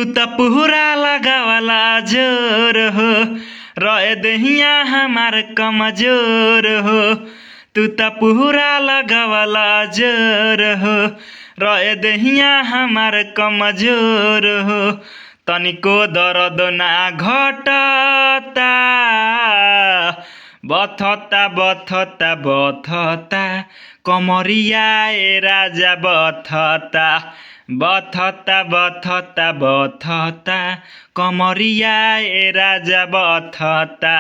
तू त पूरा लगावला जोर हो, रहे दहिया हमार कमजोर हो। तू त पूरा लगावला जोर हो, रहे दहिया हमार कमजोर हो। तनिको दर्द ना घटता, बथता बथता बथता कमरिया ए राजा बथता, बथता बथता बथता कमरिया ए राजा बथता।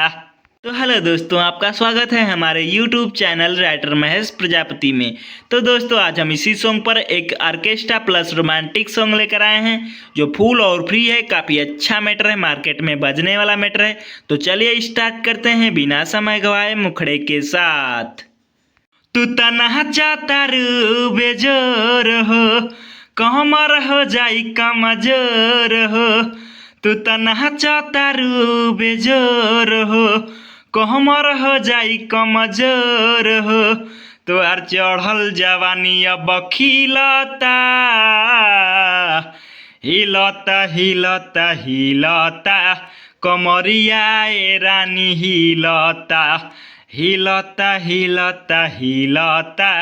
तो हेलो दोस्तों, आपका स्वागत है हमारे YouTube channel writer Mahesh Prajapati में। तो दोस्तों, आज हम इसी सॉन्ग पर एक ऑर्केस्ट्रा प्लस रोमांटिक सॉन्ग लेकर आए हैं जो फुल और फ्री है। काफ़ी अच्छा मैटर है, मार्केट में बजने वाला मैटर है। तो चलिए स्टार्ट करते हैं बिना समय गवाए मुखड़े के साथ। तू तना चाहता रू बेजोर हो, कहमर हो जाई कमजोर हो। तू तना चाहता रू बेजोर हो, कहमर हो जाई कमजोर हो। तोहार चढ़ल जवानी अब खिलता, हिलता हिलता हिलता कमरिया ए रानी हिलता, हिलता हिलता हिलता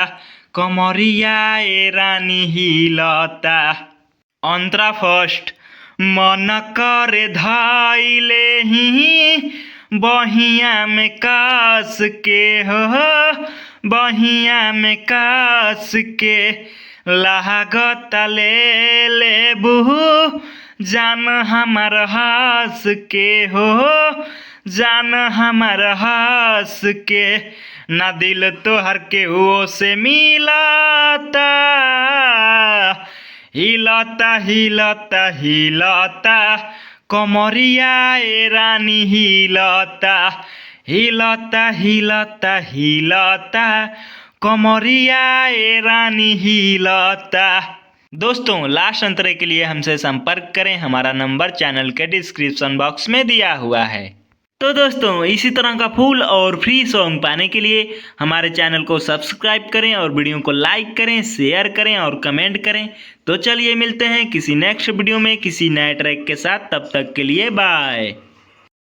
कमरिया ए रानी हिलता। अंतरा फर्स्ट मन करे धाइले ही बहिया में कास के हो, बहिया में कास के लागत ले लेबू जान हमार हंस के हो, जान हमार हंस के। ना दिल तोहर के वो से मिलता, हिलता हिलता हिलता कमरिया ए रानी हिलता, हिलता हिलता हिलता कमरिया ए रानी हिलता। दोस्तों, लास्ट अंतरे के लिए हमसे संपर्क करें। हमारा नंबर चैनल के डिस्क्रिप्शन बॉक्स में दिया हुआ है। तो दोस्तों, इसी तरह का फुल और फ्री सॉन्ग पाने के लिए हमारे चैनल को सब्सक्राइब करें और वीडियो को लाइक करें, शेयर करें और कमेंट करें। तो चलिए मिलते हैं किसी नेक्स्ट वीडियो में किसी नए ट्रैक के साथ। तब तक के लिए बाय।